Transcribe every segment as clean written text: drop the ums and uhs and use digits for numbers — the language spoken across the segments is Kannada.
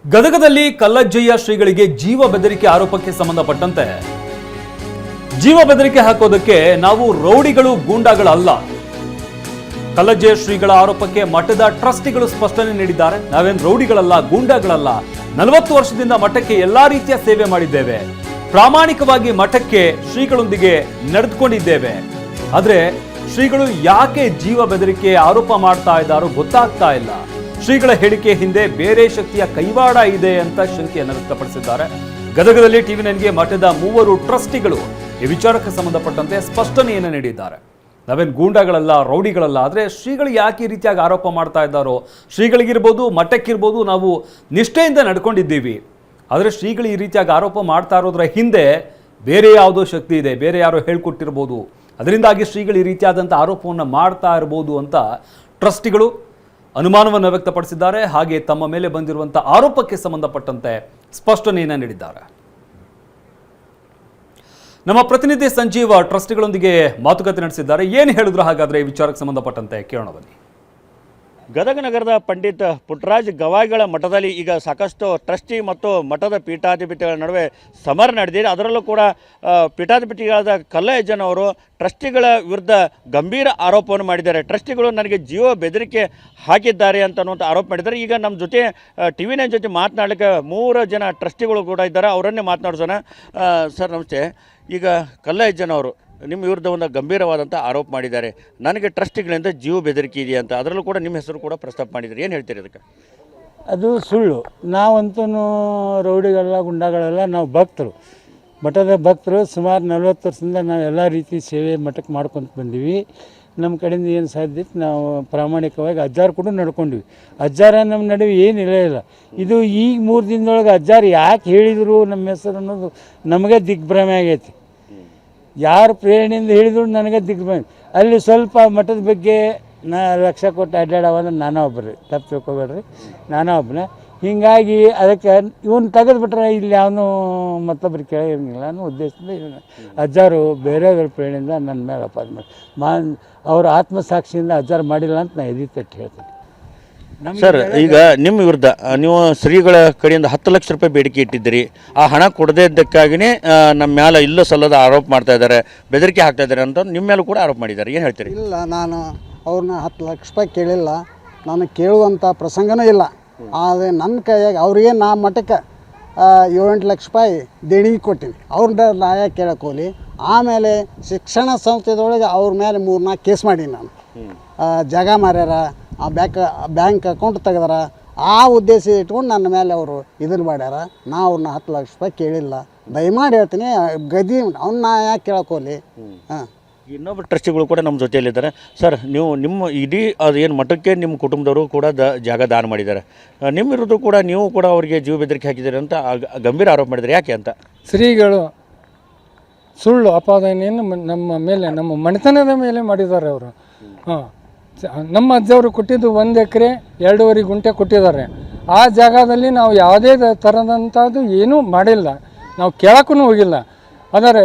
ಗದಗದಲ್ಲಿ ಕಲ್ಲಜ್ಜಯ್ಯ ಶ್ರೀಗಳಿಗೆ ಜೀವ ಬೆದರಿಕೆ ಆರೋಪಕ್ಕೆ ಸಂಬಂಧಪಟ್ಟಂತೆ ಜೀವ ಬೆದರಿಕೆ ಹಾಕೋದಕ್ಕೆ ನಾವು ರೌಡಿಗಳು ಗೂಂಡಾಗಳಲ್ಲ. ಕಲ್ಲಜ್ಜಯ್ಯ ಶ್ರೀಗಳ ಆರೋಪಕ್ಕೆ ಮಠದ ಟ್ರಸ್ಟಿಗಳು ಸ್ಪಷ್ಟನೆ ನೀಡಿದ್ದಾರೆ. ನಾವೇನು ರೌಡಿಗಳಲ್ಲ, ಗೂಂಡಾಗಳಲ್ಲ. 40 ವರ್ಷದಿಂದ ಮಠಕ್ಕೆ ಎಲ್ಲಾ ರೀತಿಯ ಸೇವೆ ಮಾಡಿದ್ದೇವೆ. ಪ್ರಾಮಾಣಿಕವಾಗಿ ಮಠಕ್ಕೆ ಶ್ರೀಗಳೊಂದಿಗೆ ನಡೆದುಕೊಂಡಿದ್ದೇವೆ. ಆದ್ರೆ ಶ್ರೀಗಳು ಯಾಕೆ ಜೀವ ಬೆದರಿಕೆ ಆರೋಪ ಮಾಡ್ತಾ ಇದ್ದಾರೋ ಗೊತ್ತಾಗ್ತಾ ಇಲ್ಲ. ಶ್ರೀಗಳ ಹೇಳಿಕೆ ಹಿಂದೆ ಬೇರೆ ಶಕ್ತಿಯ ಕೈವಾಡ ಇದೆ ಅಂತ ಶಂಕೆಯನ್ನು ವ್ಯಕ್ತಪಡಿಸಿದ್ದಾರೆ. ಗದಗದಲ್ಲಿ ಟಿವಿ9ಗೆ ಮಠದ 3 ಟ್ರಸ್ಟಿಗಳು ಈ ವಿಚಾರಕ್ಕೆ ಸಂಬಂಧಪಟ್ಟಂತೆ ಸ್ಪಷ್ಟನೆಯನ್ನು ನೀಡಿದ್ದಾರೆ. ನಾವೇನು ಗೂಂಡಾಗಳಲ್ಲ, ರೌಡಿಗಳಲ್ಲ. ಆದರೆ ಶ್ರೀಗಳು ಯಾಕೆ ಈ ರೀತಿಯಾಗಿ ಆರೋಪ ಮಾಡ್ತಾ ಇದ್ದಾರೋ, ಶ್ರೀಗಳಿಗಿರ್ಬೋದು, ಮಠಕ್ಕಿರ್ಬೋದು, ನಾವು ನಿಷ್ಠೆಯಿಂದ ನಡ್ಕೊಂಡಿದ್ದೀವಿ. ಆದರೆ ಶ್ರೀಗಳು ಈ ರೀತಿಯಾಗಿ ಆರೋಪ ಮಾಡ್ತಾ ಇರೋದ್ರ ಹಿಂದೆ ಬೇರೆ ಯಾವುದೋ ಶಕ್ತಿ ಇದೆ, ಬೇರೆ ಯಾರೋ ಹೇಳ್ಕೊಟ್ಟಿರ್ಬೋದು. ಅದರಿಂದಾಗಿ ಶ್ರೀಗಳು ಈ ರೀತಿಯಾದಂಥ ಆರೋಪವನ್ನು ಮಾಡ್ತಾ ಇರ್ಬೋದು ಅಂತ ಟ್ರಸ್ಟಿಗಳು ಅನುಮಾನವನ್ನು ವ್ಯಕ್ತಪಡಿಸಿದ್ದಾರೆ. ಹಾಗೆ ತಮ್ಮ ಮೇಲೆ ಬಂದಿರುವಂಥ ಆರೋಪಕ್ಕೆ ಸಂಬಂಧಪಟ್ಟಂತೆ ಸ್ಪಷ್ಟನೆಯನ್ನು ನೀಡಿದ್ದಾರೆ. ನಮ್ಮ ಪ್ರತಿನಿಧಿ ಸಂಜೀವ ಟ್ರಸ್ಟಿಗಳೊಂದಿಗೆ ಮಾತುಕತೆ ನಡೆಸಿದ್ದಾರೆ. ಏನು ಹೇಳಿದ್ರು ಹಾಗಾದ್ರೆ ಈ ವಿಚಾರಕ್ಕೆ ಸಂಬಂಧಪಟ್ಟಂತೆ ಕೇಳೋಣ ಬನ್ನಿ. ಗದಗ ನಗರದ ಪಂಡಿತ್ ಪುಟ್ಟರಾಜ್ ಗವಾಯಿಗಳ ಮಠದಲ್ಲಿ ಈಗ ಸಾಕಷ್ಟು ಟ್ರಸ್ಟಿ ಮತ್ತು ಮಠದ ಪೀಠಾಧಿಪತಿಗಳ ನಡುವೆ ಸಮರ ನಡೆದಿದೆ. ಅದರಲ್ಲೂ ಕೂಡ ಪೀಠಾಧಿಪತಿಗಳಾದ ಕಲ್ಲಯ್ಯಜ್ಜನವರು ಟ್ರಸ್ಟಿಗಳ ವಿರುದ್ಧ ಗಂಭೀರ ಆರೋಪವನ್ನು ಮಾಡಿದ್ದಾರೆ. ಟ್ರಸ್ಟಿಗಳು ನನಗೆ ಜೀವ ಬೆದರಿಕೆ ಹಾಕಿದ್ದಾರೆ ಅಂತನ್ನುವಂಥ ಆರೋಪ ಮಾಡಿದ್ದಾರೆ. ಈಗ ನಮ್ಮ ಜೊತೆ ಟಿವಿ9 ಜೊತೆ ಮಾತನಾಡಲಿಕ್ಕೆ 3 ಜನ ಟ್ರಸ್ಟಿಗಳು ಕೂಡ ಇದ್ದಾರೆ. ಅವರನ್ನೇ ಮಾತನಾಡಿಸೋಣ. ಸರ್ ನಮಸ್ತೆ. ಈಗ ಕಲ್ಲಯ್ಯಜ್ಜನವರು ನಿಮ್ಮ ವಿರುದ್ಧ ಒಂದು ಗಂಭೀರವಾದಂಥ ಆರೋಪ ಮಾಡಿದ್ದಾರೆ. ನನಗೆ ಟ್ರಸ್ಟಿಗಳಿಂದ ಜೀವ ಬೆದರಿಕೆ ಇದೆ ಅಂತ, ಅದರಲ್ಲೂ ಕೂಡ ನಿಮ್ಮ ಹೆಸರು ಕೂಡ ಪ್ರಸ್ತಾಪ ಮಾಡಿದ್ದಾರೆ. ಏನು ಹೇಳ್ತೀರಿ ಅದಕ್ಕೆ? ಅದು ಸುಳ್ಳು. ನಾವಂತೂ ರೌಡಿಗಳೆಲ್ಲ, ಗುಂಡಾಗಳೆಲ್ಲ ನಾವು ಭಕ್ತರು, ಮಠದ ಭಕ್ತರು. ಸುಮಾರು 40 ವರ್ಷದಿಂದ ನಾವು ಎಲ್ಲ ರೀತಿ ಸೇವೆ ಮಠಕ್ಕೆ ಮಾಡ್ಕೊತ ಬಂದೀವಿ. ನಮ್ಮ ಕಡೆಯಿಂದ ಏನು ಸಾಧ್ಯ ನಾವು ಪ್ರಾಮಾಣಿಕವಾಗಿ ಅಜ್ಜಾರು ಕೂಡ ನಡ್ಕೊಂಡ್ವಿ. ಅಜ್ಜಾರ ನಮ್ಮ ನಡುವೆ ಏನಿಲ್ಲ ಇಲ್ಲ. ಇದು ಈಗ 3 ದಿನದೊಳಗೆ ಅಜ್ಜಾರು ಯಾಕೆ ಹೇಳಿದರು ನಮ್ಮ ಹೆಸರು ಅನ್ನೋದು ನಮಗೆ ದಿಗ್ಭ್ರಮೆ ಆಗೈತಿ. ಯಾರು ಪ್ರೇರಣೆಯಿಂದ ಹೇಳಿದ್ರು ನನಗೆ ದಿಗ್ಭ್ರಮೆ. ಅಲ್ಲಿ ಸ್ವಲ್ಪ ಮಠದ ಬಗ್ಗೆ ಲಕ್ಷ ಕೊಟ್ಟು ಅಡ್ಡಾಡವಂದ್ರೆ ನಾನೇ ಒಬ್ಬರು, ತಪ್ಪು ತಿಳ್ಕೊಬೇಡ್ರಿ, ನಾನೇ ಒಬ್ಬನೇ. ಹೀಗಾಗಿ ಅದಕ್ಕೆ ಇವನು ತೆಗೆದುಬಿಟ್ರೆ ಇಲ್ಲಿ ಅವನು ಮತ್ತೊಬ್ಬರು ಕೇಳಿರಂಗಿಲ್ಲ ಅನ್ನೋ ಉದ್ದೇಶದಿಂದ ಅಜ್ಜಾರು ಬೇರೆಯವ್ರ ಪ್ರೇರಣೆಯಿಂದ ನನ್ನ ಮೇಲೆ ಅಪಾದ ಮಾಡಿ ಅವ್ರ ಆತ್ಮಸಾಕ್ಷಿಯಿಂದ ಅಜ್ಜಾರು ಮಾಡಿಲ್ಲ ಅಂತ ನಾನು ಎದಿ ತಟ್ಟು ಹೇಳ್ತೀನಿ. ಸರ್, ಈಗ ನಿಮ್ಮ ವಿರುದ್ಧ ನೀವು ಶ್ರೀಗಳ ಕಡೆಯಿಂದ 10 ಲಕ್ಷ ರೂಪಾಯಿ ಬೇಡಿಕೆ ಇಟ್ಟಿದ್ದೀರಿ. ಆ ಹಣ ಕೊಡದೇ ಇದ್ದಕ್ಕಾಗಿಯೇ ನಮ್ಮ ಮೇಲೆ ಇಲ್ಲ ಸಲ್ಲದ ಆರೋಪ ಮಾಡ್ತಾ ಇದ್ದಾರೆ, ಬೆದರಿಕೆ ಹಾಕ್ತಾ ಇದ್ದಾರೆ ಅಂತ ನಿಮ್ಮ ಮೇಲೂ ಕೂಡ ಆರೋಪ ಮಾಡಿದ್ದಾರೆ. ಏನು ಹೇಳ್ತೀರಿ? ಇಲ್ಲ, ನಾನು ಅವ್ರನ್ನ 10 ಲಕ್ಷ ರೂಪಾಯಿ ಕೇಳಿಲ್ಲ. ನಾನು ಕೇಳುವಂಥ ಪ್ರಸಂಗನೂ ಇಲ್ಲ. ಆದರೆ ನನ್ನ ಕೈಯಾಗ ಅವ್ರಿಗೆ ನಾ ಮಠಕ್ಕೆ 7-8 ಲಕ್ಷ ರೂಪಾಯಿ ದೇಣಿಗೆ ಕೊಟ್ಟೀನಿ. ಅವ್ರನ್ನ ನ್ಯಾಯ ಕೇಳಕ್ಕೆ ಹೋಗಲಿ. ಆಮೇಲೆ ಶಿಕ್ಷಣ ಸಂಸ್ಥೆದೊಳಗೆ ಅವ್ರ ಮೇಲೆ 3-4 ಕೇಸ್ ಮಾಡೀನಿ ನಾನು. ಜಾಗ ಮಾರ್ಯಾರ, ಆ ಬ್ಯಾಂಕ್ ಅಕೌಂಟ್ ತೆಗೆದಾರ. ಆ ಉದ್ದೇಶ ಇಟ್ಕೊಂಡು ನನ್ನ ಮೇಲೆ ಅವರು ಇದನ್ನು ಮಾಡ್ಯಾರ. ನಾ ಅವ್ರನ್ನ 10 ಲಕ್ಷ ರೂಪಾಯಿ ಕೇಳಿಲ್ಲ. ದಯಮಾಡಿ ಹೇಳ್ತೀನಿ, ಗದಿ ಅವ್ನ ಯಾಕೆ ಕೇಳಕ್ಕೆ ಹೋಗಲಿ. ಹಾಂ, ಇನ್ನೊಬ್ಬರು ಟ್ರಸ್ಟಿಗಳು ಕೂಡ ನಮ್ಮ ಜೊತೆಯಲ್ಲಿದ್ದಾರೆ. ಸರ್, ನೀವು ನಿಮ್ಮ ಇಡೀ ಅದು ಏನು ಮಠಕ್ಕೆ ನಿಮ್ಮ ಕುಟುಂಬದವರು ಕೂಡ ಜಾಗ ದಾನ ಮಾಡಿದ್ದಾರೆ. ನಿಮ್ಮ ವಿರುದ್ಧ ಕೂಡ ನೀವು ಕೂಡ ಅವರಿಗೆ ಜೀವ ಬೆದರಿಕೆ ಹಾಕಿದ್ದೀರಿ ಅಂತ ಗಂಭೀರ ಆರೋಪ ಮಾಡಿದ್ದಾರೆ. ಯಾಕೆ ಅಂತ? ಶ್ರೀಗಳು ಸುಳ್ಳು ಅಪಾದನೆಯನ್ನು ನಮ್ಮ ಮೇಲೆ, ನಮ್ಮ ಮನೆತನದ ಮೇಲೆ ಮಾಡಿದ್ದಾರೆ ಅವರು. ಹಾಂ, ನಮ್ಮ ಅಜ್ಜವರು ಕೊಟ್ಟಿದ್ದು 1 ಎಕರೆ 2.5 ಗುಂಟೆ ಕೊಟ್ಟಿದ್ದಾರೆ. ಆ ಜಾಗದಲ್ಲಿ ನಾವು ಯಾವುದೇ ಥರದಂಥದ್ದು ಏನೂ ಮಾಡಿಲ್ಲ, ನಾವು ಕೇಳಕ್ಕೂ ಹೋಗಿಲ್ಲ. ಆದರೆ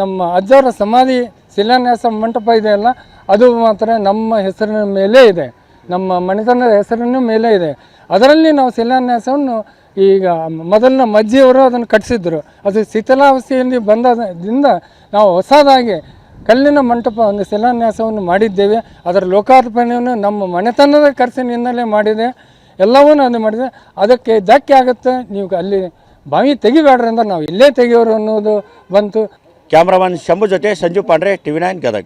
ನಮ್ಮ ಅಜ್ಜವರ ಸಮಾಧಿ ಶಿಲಾನ್ಯಾಸ ಮಂಟಪ ಇದೆಯಲ್ಲ, ಅದು ಮಾತ್ರ ನಮ್ಮ ಹೆಸರಿನ ಮೇಲೆ ಇದೆ, ನಮ್ಮ ಮನೆತನದ ಹೆಸರಿನ ಮೇಲೆ ಇದೆ. ಅದರಲ್ಲಿ ನಾವು ಶಿಲಾನ್ಯಾಸವನ್ನು ಈಗ ಮೊದಲಿನ ಮಜ್ಜಿಯವರು ಅದನ್ನು ಕಟ್ಟಿಸಿದ್ರು. ಅದು ಶಿಥಿಲಾವಸ್ಥೆಯಲ್ಲಿ ಬಂದದಿಂದ ನಾವು ಹೊಸದಾಗಿ ಕಲ್ಲಿನ ಮಂಟಪ ಒಂದು ಶಿಲಾನ್ಯಾಸವನ್ನು ಮಾಡಿದ್ದೇವೆ. ಅದರ ಲೋಕಾರ್ಪಣೆಯನ್ನು ನಮ್ಮ ಮನೆತನದ ಖರ್ಚಿನಿಂದಲೇ ಮಾಡಿದೆ. ಎಲ್ಲವನ್ನೂ ಅದು ಮಾಡಿದೆ. ಅದಕ್ಕೆ ಧಕ್ಕೆ ಆಗುತ್ತೆ, ನೀವು ಅಲ್ಲಿ ಬಾವಿ ತೆಗಿಬೇಡ್ರಿ ಅಂದ್ರೆ ನಾವು ಇಲ್ಲೇ ತೆಗಿಯೋರು ಅನ್ನೋದು ಬಂತು. ಕ್ಯಾಮ್ರಾಮನ್ ಶಂಭು ಜೊತೆ ಸಂಜು ಪಾಂಡ್ರೆ, ಟಿವಿ9 ಗದಗ.